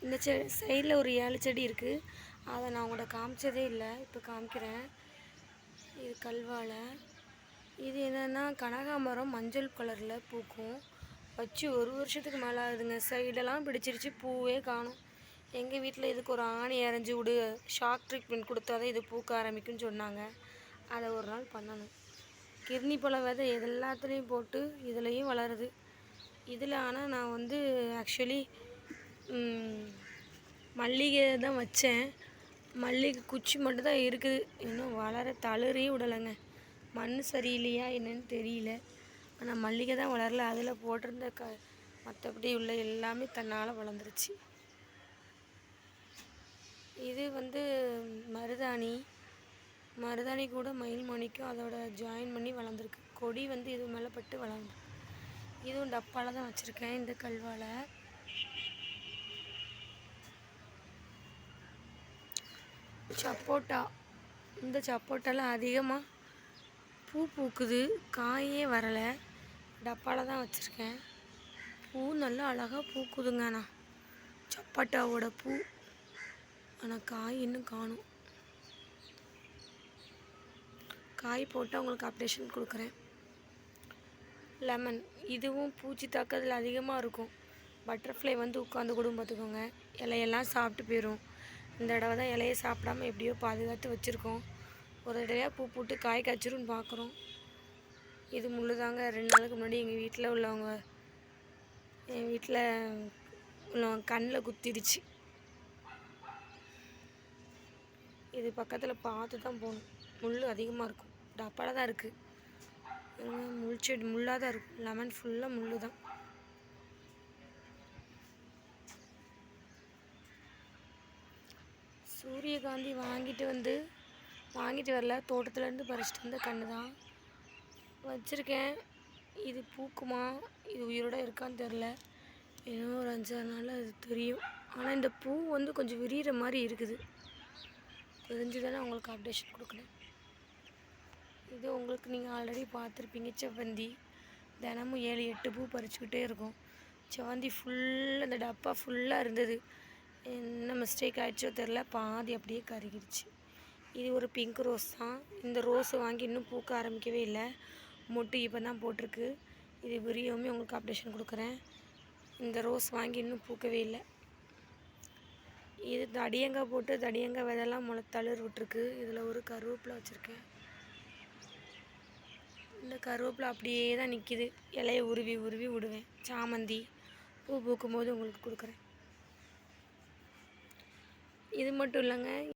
இந்த சைடில் ஒரு 7 செடி இருக்குது. அதை நான் உங்கள்கிட்ட காமிச்சதே இல்லை, இப்போ காமிக்கிறேன். இது கல்வாழை. இது என்னென்னா கனகாமரம் மஞ்சள் கலரில் பூக்கும். வச்சு 1 வருஷத்துக்கு மேலே ஆகுதுங்க. சைடெல்லாம் பிடிச்சிருச்சு, பூவே காணும். எங்கள் வீட்டில் இதுக்கு ஒரு ஆணி அரைஞ்சி விடு, ஷாக் ட்ரீட்மெண்ட் கொடுத்தா தான் இது பூக்க ஆரம்பிக்கும்னு சொன்னாங்க. அதை ஒரு நாள் பண்ணணும். கிர்னி பழ விதை எல்லாத்துலேயும் போட்டு இதுலேயும் வளருது. இதில் ஆனால் நான் வந்து ஆக்சுவலி மல்லிகை தான் வச்சேன். மல்லிகை குச்சி மட்டும்தான் இருக்குது, இன்னும் வளர தளிரையும் விடலைங்க. மண் சரியில்லையா என்னன்னு தெரியல. ஆனால் மல்லிகை தான் வளரல. அதில் போட்டிருந்த மற்றபடி உள்ள எல்லாமே தன்னால் வளர்ந்துருச்சு. இது வந்து மருதாணி கூட மயில் மணிக்கும் அதோட ஜாயின் பண்ணி வளர்ந்துருக்கு. கொடி வந்து இது மேலே பட்டு வளர்ந்துருக்கு. இதுவும் டப்பாவில் தான் வச்சுருக்கேன். இந்த கல்வாழை சப்போட்டா. இந்த சப்போட்டாவில் அதிகமாக பூ பூக்குது, காயே வரலை. டப்பாவில் தான் வச்சுருக்கேன். பூ நல்லா அழகாக பூக்குதுங்க. ஆனால் சப்போட்டாவோட பூ, ஆனால் காய் இன்னும் காணும். காய் போட்டால் உங்களுக்கு அப்டேஷன் கொடுக்குறேன். லெமன், இதுவும் பூச்சி தாக்குதல் அதிகமாக இருக்கும். பட்டர்ஃப்ளை வந்து உட்காந்து கூட பார்த்துக்கோங்க, இலையெல்லாம் சாப்பிட்டு போயிடும். இந்த தடவை தான் இலையை சாப்பிடாம எப்படியோ பாதுகாத்து வச்சுருக்கோம். ஒரு தடவையாக பூ போட்டு காய் காய்ச்சிரும்னு பார்க்குறோம். இது முள்ளு தாங்க. 2 நாளுக்கு முன்னாடி எங்கள் வீட்டில் உள்ளவங்க கண்ணில் குத்திடுச்சு. இது பக்கத்தில் பார்த்து தான் போகணும். முள் அதிகமாக இருக்கும். டப்பாவில் தான் இருக்குது. முள்ளாக தான் இருக்கும். லெமன் ஃபுல்லாக முள் தான். சூரியகாந்தி வாங்கிட்டு வரல, தோட்டத்துலேருந்து பறிச்சிட்டு வந்த கன்று தான் வச்சுருக்கேன். இது பூக்குமா, இது உயிரோடு இருக்கான்னு தெரில. இன்னும் ஒரு 5-6 நாளில் அது தெரியும். ஆனால் இந்த பூ வந்து கொஞ்சம் விரிகிற மாதிரி இருக்குது. தெரிஞ்சு தானே உங்களுக்கு அப்டேஷன் கொடுக்குறேன். இது உங்களுக்கு நீங்கள் ஆல்ரெடி பார்த்துருப்பீங்க. செவ்வந்தி தினமும் 7-8 பூ பறிச்சுக்கிட்டே இருக்கும். செவ்வந்தி ஃபுல்லாக அந்த டப்பா ஃபுல்லாக இருந்தது. என்ன மிஸ்டேக் ஆகிடுச்சோ தெரில, பாதி அப்படியே கருகிடுச்சு. இது ஒரு பிங்க் ரோஸ் தான். இந்த ரோஸை வாங்கி இன்னும் பூக்க ஆரம்பிக்கவே இல்லை. மொட்டு இப்போ தான் போட்டிருக்கு. இது விரியோமே உங்களுக்கு அப்டேஷன் கொடுக்குறேன். இந்த ரோஸ் வாங்கி இன்னும் பூக்கவே இல்லை. இது தடியங்காய் போட்டு தடியங்காய் விதெல்லாம் தளிர் விட்டுருக்கு. இதில் ஒரு கருவேப்பிலை வச்சுருக்கேன். இந்த கருவேப்பிலை அப்படியே தான் நிற்கிது. இலையை உருவி விடுவேன். சாமந்தி பூ பூக்கும் போது உங்களுக்கு கொடுக்குறேன். இது மட்டும் இல்லைங்க.